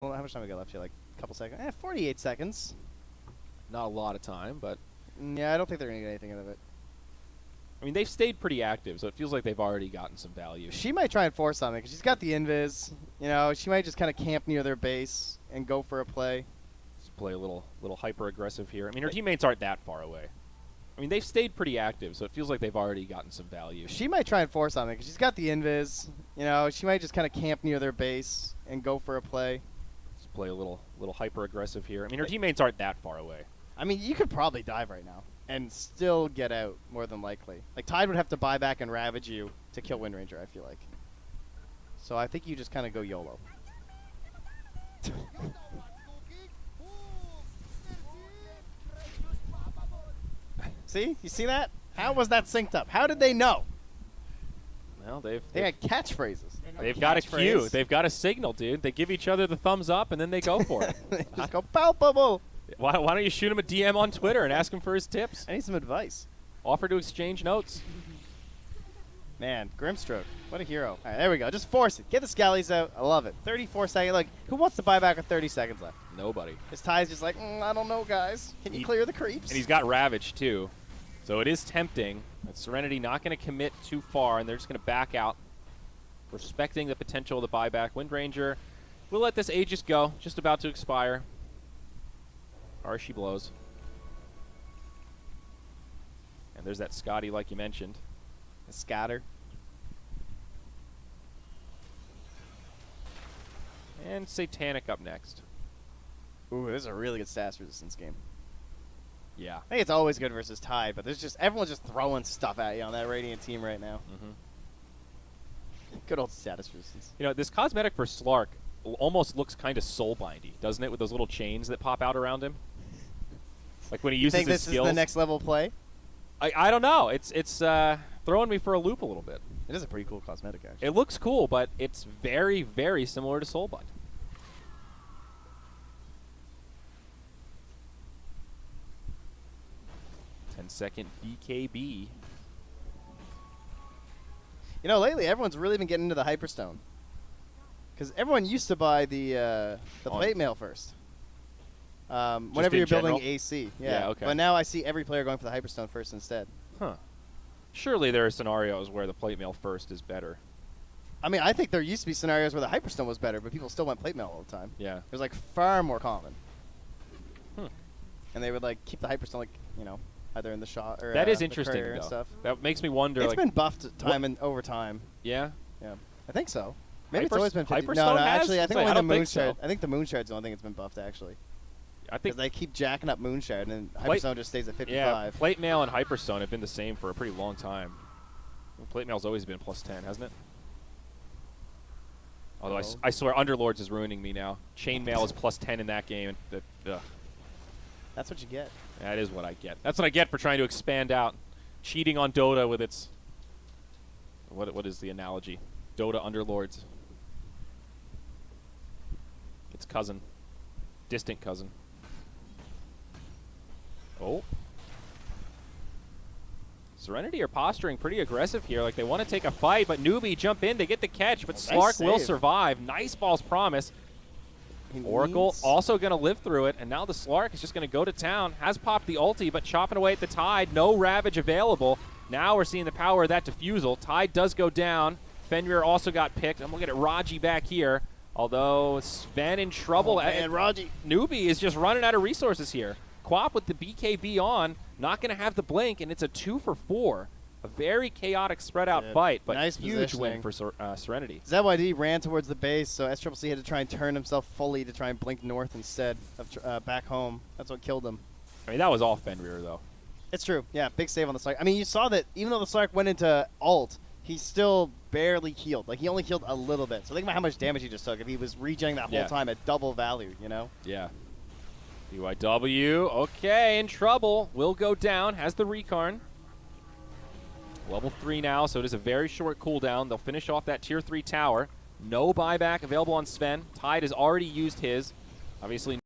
Well, how much time we got left here? Like a couple seconds? 48 seconds. Not a lot of time, but Yeah, I don't think they're going to get anything out of it. I mean, they've stayed pretty active, so it feels like they've already gotten some value. She might try and force something because she's got the invis. You know, she might just kind of camp near their base and go for a play. Just play a little hyper aggressive here. I mean, her teammates aren't that far away. I mean, they've stayed pretty active, so it feels like they've already gotten some value. She might try and force something because she's got the invis. You know, she might just kind of camp near their base and go for a play. Just play a little hyper aggressive here. I mean, her teammates aren't that far away. I mean, you could probably dive right now and still get out, more than likely. Like, Tide would have to buy back and ravage you to kill Wind Ranger, I feel like. So I think you just kind of go YOLO. See? You see that? How was that synced up? How did they know? Well, They had catchphrases. they've got a cue. They've got a signal, dude. They give each other the thumbs up, and then they go for it. They just go palpable. Why don't you shoot him a DM on Twitter and ask him for his tips? I need some advice. Offer to exchange notes. Man, Grimstroke. What a hero. All right, there we go. Just force it. Get the scallies out. I love it. 34 seconds. Look, who wants to buy back with 30 seconds left? Nobody. His Ty's just like, I don't know, guys. Can you clear the creeps? And he's got Ravage, too. So it is tempting. But Serenity not going to commit too far, and they're just going to back out, respecting the potential of the buyback. Wind Ranger will let this Aegis go. Just about to expire. She blows. And there's that Scotty, like you mentioned. The scatter. And Satanic up next. Ooh, this is a really good stats resistance game. Yeah. I think it's always good versus Tide, but there's just everyone's just throwing stuff at you on that Radiant team right now. Good old status resistance. You know, this cosmetic for Slark almost looks kind of soulbindy, doesn't it, with those little chains that pop out around him? Like when he uses his skills. Think this is the next level play? I don't know. It's throwing me for a loop a little bit. It is a pretty cool cosmetic, actually. It looks cool, but it's very, very similar to Soulbind. Second BKB. You know, lately everyone's really been getting into the Hyperstone. Because everyone used to buy the plate mail first. Whenever you're building AC. Yeah, okay. But now I see every player going for the Hyperstone first instead. Huh. Surely there are scenarios where the plate mail first is better. I mean, I think there used to be scenarios where the Hyperstone was better, but people still went plate mail all the time. Yeah. It was like far more common. And they would like keep the Hyperstone, like, you know, either in the shot or that is interesting though. And stuff. That makes me wonder. It's like, been buffed over time. Yeah. Yeah. I think so. Maybe it's always been 50. Hyperstone No, has? actually, I think only I the don't think Moonshard. so. I think the Moonshard's the only thing that's been buffed, actually. I think because they keep jacking up Moonshard, and Hyperstone just stays at 55. Yeah, plate mail and Hyperstone have been the same for a pretty long time. Plate mail's always been +10, hasn't it? Although I swear Underlords is ruining me now. Chainmail is +10 in that game. And that's what you get. That is what I get. That's what I get for trying to expand out. Cheating on Dota with its... What is the analogy? Dota Underlords. Its cousin. Distant cousin. Oh. Serenity are posturing pretty aggressive here. Like they want to take a fight, but Newbee jump in. They get the catch, but Slark will survive. Nice false promise. Oracle also going to live through it, and now the Slark is just going to go to town. Has popped the ulti, but chopping away at the Tide. No Ravage available. Now we're seeing the power of that defusal. Tide does go down. Fenrir also got picked. I'm looking at Raji back here. Although Sven in trouble. And Raji. Newbee is just running out of resources here. Quap with the BKB on. Not going to have the blink, and it's a 2 for 4. A very chaotic spread-out fight, but nice huge win for Serenity. ZYD ran towards the base, so SCCC had to try and turn himself fully to try and blink north instead of back home. That's what killed him. I mean, that was all Fenrir, though. It's true. Yeah, big save on the Slark. I mean, you saw that even though the Slark went into ult, he still barely healed. Like, he only healed a little bit. So think about how much damage he just took if he was regenerating that whole time at double value, you know? Yeah. UIW, okay, in trouble. Will go down, has the Recarn. Level 3 now, so it is a very short cooldown. They'll finish off that Tier 3 tower. No buyback available on Sven. Tide has already used his. Obviously,